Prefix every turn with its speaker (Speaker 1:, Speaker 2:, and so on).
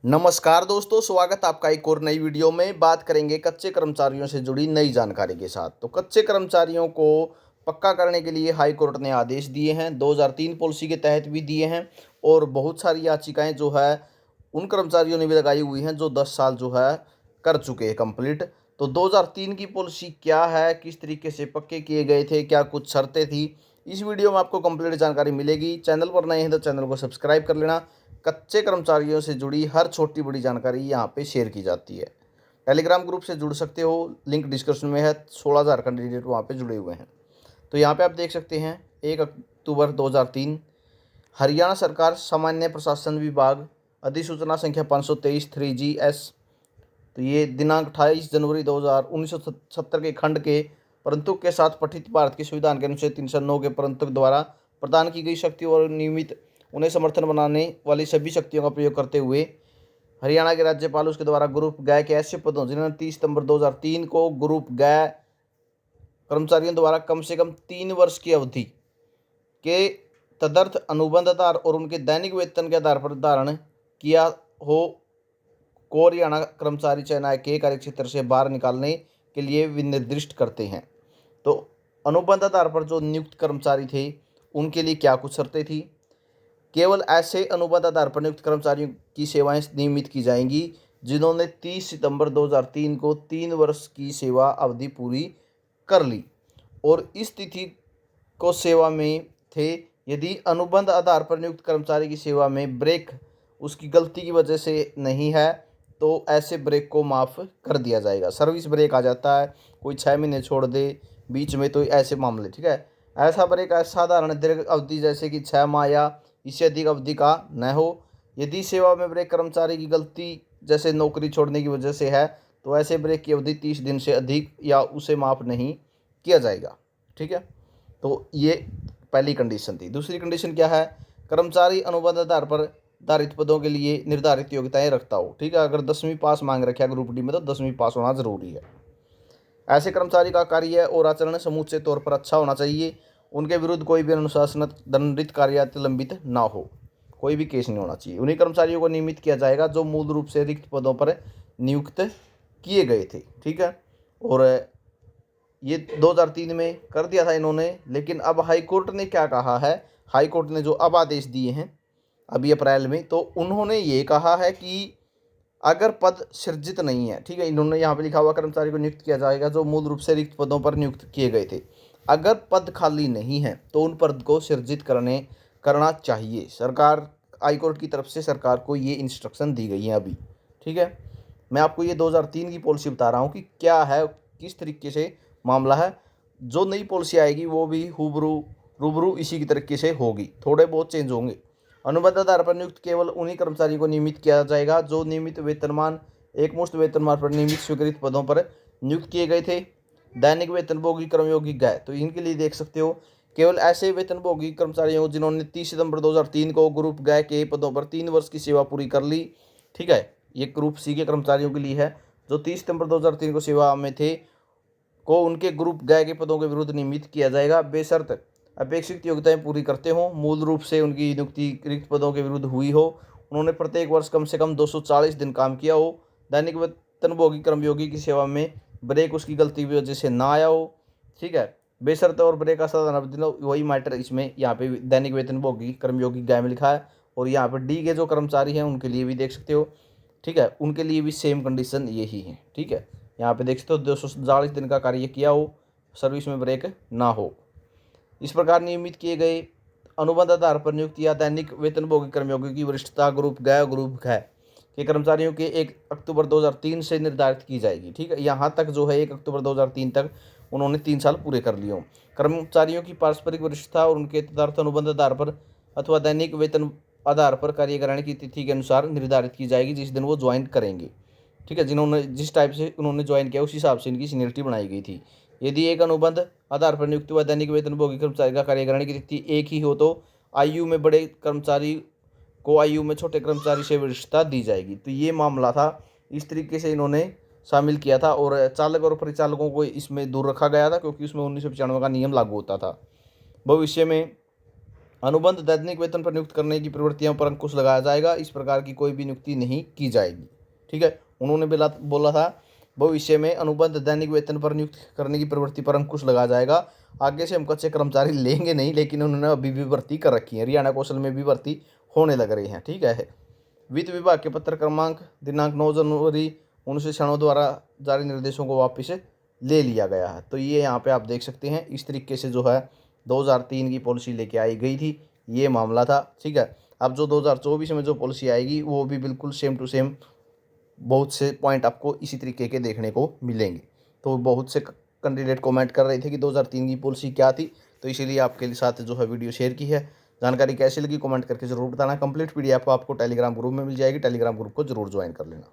Speaker 1: नमस्कार दोस्तों, स्वागत आपका एक और नई वीडियो में। बात करेंगे कच्चे कर्मचारियों से जुड़ी नई जानकारी के साथ। तो कच्चे कर्मचारियों को पक्का करने के लिए हाई कोर्ट ने आदेश दिए हैं, 2003 पॉलिसी के तहत भी दिए हैं। और बहुत सारी याचिकाएं जो है उन कर्मचारियों ने भी लगाई हुई हैं जो 10 साल जो है कर चुके हैं कंप्लीट। तो 2003 की पॉलिसी क्या है, किस तरीके से पक्के किए गए थे, क्या कुछ शर्तें थी, इस वीडियो में आपको कंप्लीट जानकारी मिलेगी। चैनल पर नए हैं तो चैनल को सब्सक्राइब कर लेना। कच्चे कर्मचारियों से जुड़ी हर छोटी बड़ी जानकारी यहाँ पे शेयर की जाती है। टेलीग्राम ग्रुप से जुड़ सकते हो, लिंक डिस्क्रिप्शन में है। 16,000 कैंडिडेट वहाँ पे जुड़े हुए हैं। तो यहाँ पे आप देख सकते हैं 1 अक्टूबर 2003 हरियाणा सरकार सामान्य प्रशासन विभाग अधिसूचना संख्या 523 3GS। तो ये दिनांक 28 जनवरी 1970 के खंड के परंतु के साथ पठित भारत के संविधान के अनुच्छेद 309 के परंतु द्वारा प्रदान की गई शक्ति और नियमित उन्हें समर्थन बनाने वाली सभी शक्तियों का प्रयोग करते हुए हरियाणा के राज्यपाल उसके द्वारा ग्रुप गै के ऐसे पदों जिन्होंने 30 सितंबर 2003 को ग्रुप गै कर्मचारियों द्वारा कम से कम 3 वर्ष की अवधि के तदर्थ अनुबंध आधार और उनके दैनिक वेतन के आधार पर धारण किया हो को हरियाणा कर्मचारी चयन के कार्यक्षेत्र से बाहर निकालने के लिए विनिर्दिष्ट करते हैं। तो अनुबंध आधार पर जो नियुक्त कर्मचारी थे उनके लिए क्या कुछ शर्तें थी। केवल ऐसे अनुबंध आधार पर नियुक्त कर्मचारियों की सेवाएं नियमित की जाएंगी जिन्होंने 30 सितंबर 2003 को 3 वर्ष की सेवा अवधि पूरी कर ली और इस तिथि को सेवा में थे। यदि अनुबंध आधार पर नियुक्त कर्मचारी की सेवा में ब्रेक उसकी गलती की वजह से नहीं है तो ऐसे ब्रेक को माफ़ कर दिया जाएगा। सर्विस ब्रेक आ जाता है, कोई 6 महीने छोड़ दे बीच में, तो ऐसे मामले, ठीक है। ऐसा ब्रेक असाधारण दीर्घ अवधि जैसे कि 6 माह या इससे अधिक अवधि का न हो। यदि सेवा में ब्रेक कर्मचारी की गलती जैसे नौकरी छोड़ने की वजह से है तो ऐसे ब्रेक की अवधि 30 दिन से अधिक या उसे माफ़ नहीं किया जाएगा, ठीक है। तो ये पहली कंडीशन थी। दूसरी कंडीशन क्या है, कर्मचारी अनुबंध आधार पर निर्धारित पदों के लिए निर्धारित योग्यताएं रखता हो, ठीक है। अगर 10वीं पास मांग रखा है ग्रुप डी में तो 10वीं पास होना जरूरी है। ऐसे कर्मचारी का कार्य और आचरण समूचे तौर पर अच्छा होना चाहिए। उनके विरुद्ध कोई भी अनुशासन दंडित कार्य लंबित ना हो, कोई भी केस नहीं होना चाहिए। उन्हीं कर्मचारियों को नियमित किया जाएगा जो मूल रूप से रिक्त पदों पर नियुक्त किए गए थे, ठीक है। और ये 2003 में कर दिया था इन्होंने। लेकिन अब हाई कोर्ट ने क्या कहा है, हाई कोर्ट ने जो अब आदेश दिए हैं अभी अप्रैल में, तो उन्होंने ये कहा है कि अगर पद सृजित नहीं है, ठीक है, इन्होंने यहाँ पे लिखा हुआ कर्मचारी को नियुक्त किया जाएगा जो मूल रूप से रिक्त पदों पर नियुक्त किए गए थे। अगर पद खाली नहीं है तो उन पद को सृजित करना चाहिए। सरकार, हाईकोर्ट की तरफ से सरकार को ये इंस्ट्रक्शन दी गई है अभी, ठीक है। मैं आपको ये 2003 की पॉलिसी बता रहा हूँ कि क्या है, किस तरीके से मामला है। जो नई पॉलिसी आएगी वो भी रूबरू इसी की तरीके से होगी, थोड़े बहुत चेंज होंगे। अनुबंध आधार पर नियुक्त केवल उन्हीं कर्मचारियों को नियमित किया जाएगा जो नियमित वेतनमान एकमुश्त वेतनमान पर नियमित स्वीकृत पदों पर नियुक्त किए गए थे। दैनिक वेतनभोगी कर्मयोगी गए, तो इनके लिए देख सकते हो केवल ऐसे वेतनभोगी कर्मचारियों जिन्होंने 30 सितंबर 2003 को ग्रुप गए के पदों पर 3 वर्ष की सेवा पूरी कर ली, ठीक है। ये ग्रुप सी के कर्मचारियों के लिए है जो 30 सितंबर 2003 को सेवा में थे को उनके ग्रुप गए के पदों के विरुद्ध नियमित किया जाएगा बेशर्त अपेक्षित योग्यताएं पूरी करते हों, मूल रूप से उनकी नियुक्ति रिक्त पदों के विरुद्ध हुई हो, उन्होंने प्रत्येक वर्ष कम से कम 240 दिन काम किया हो, दैनिक वेतनभोगी कर्मयोगी की सेवा में ब्रेक उसकी गलती की वजह से ना आया हो, ठीक है। बेशर्त और ब्रेक का साधारण अवधि वही मैटर इसमें यहाँ पे दैनिक वेतनभोगी कर्मयोगी गाय में लिखा है। और यहाँ पर डी के जो कर्मचारी हैं उनके लिए भी देख सकते हो, ठीक है, उनके लिए भी सेम कंडीशन यही है, ठीक है। यहाँ पे देख सकते हो 240 दिन का कार्य किया हो, सर्विस में ब्रेक ना हो। इस प्रकार नियमित किए गए अनुबंध आधार पर नियुक्त या दैनिक वेतनभोगी कर्मयोगी की वरिष्ठता ग्रुप घ के कर्मचारियों के 1 अक्टूबर 2003 से निर्धारित की जाएगी, ठीक है। यहाँ तक जो है 1 अक्टूबर 2003 तक उन्होंने 3 साल पूरे कर लिए हों। कर्मचारियों की पारस्परिक वरिष्ठता और उनके तदर्थ अनुबंध आधार पर अथवा दैनिक वेतन आधार पर कार्य ग्रहण की तिथि के अनुसार निर्धारित की जाएगी जिस दिन वो ज्वाइन करेंगे, ठीक है। जिन्होंने जिस टाइप से उन्होंने ज्वाइन किया उस हिसाब से इनकी सीनियरिटी बनाई गई थी। यदि एक अनुबंध आधार पर नियुक्त हुआ दैनिक वेतनभोगी कर्मचारी का कार्यग्रहण की तिथि एक ही हो तो आयु में बड़े कर्मचारी को आयु में छोटे कर्मचारी से वरिष्ठता दी जाएगी। तो ये मामला था, इस तरीके से इन्होंने शामिल किया था। और चालक और परिचालकों को इसमें दूर रखा गया था क्योंकि उसमें 1995 का नियम लागू होता था। भविष्य में अनुबंध दैनिक वेतन पर नियुक्त करने की प्रवृत्तियों पर अंकुश लगाया जाएगा। इस प्रकार की कोई भी नियुक्ति नहीं की जाएगी। ठीक है, उन्होंने बोला था भविष्य में अनुबंध दैनिक वेतन पर नियुक्त करने की प्रवृत्ति पर अंकुश लगाया जाएगा। आगे से हम कच्चे कर्मचारी लेंगे नहीं, लेकिन उन्होंने अभी भी भर्ती कर रखी है। हरियाणा कौशल में भी भर्ती होने लग रही है। ठीक है, वित्त विभाग के पत्र क्रमांक दिनांक 9 जनवरी 1996 द्वारा जारी निर्देशों को वापस ले लिया गया है। तो ये यहाँ पे आप देख सकते हैं, इस तरीके से जो है 2003 की पॉलिसी लेके आई गई थी, ये मामला था। ठीक है, अब जो 2024 में जो पॉलिसी आएगी वो भी बिल्कुल सेम टू सेम बहुत से पॉइंट आपको इसी तरीके के देखने को मिलेंगे। तो बहुत से कैंडिडेट कमेंट कर रहे थे कि 2003 की पॉलिसी क्या थी, तो इसीलिए आपके साथ जो है वीडियो शेयर की है। जानकारी कैसी लगी कमेंट करके जरूर बताना। कंप्लीट पीडीएफ आपको टेलीग्राम ग्रुप में मिल जाएगी, टेलीग्राम ग्रुप को जरूर ज्वाइन कर लेना।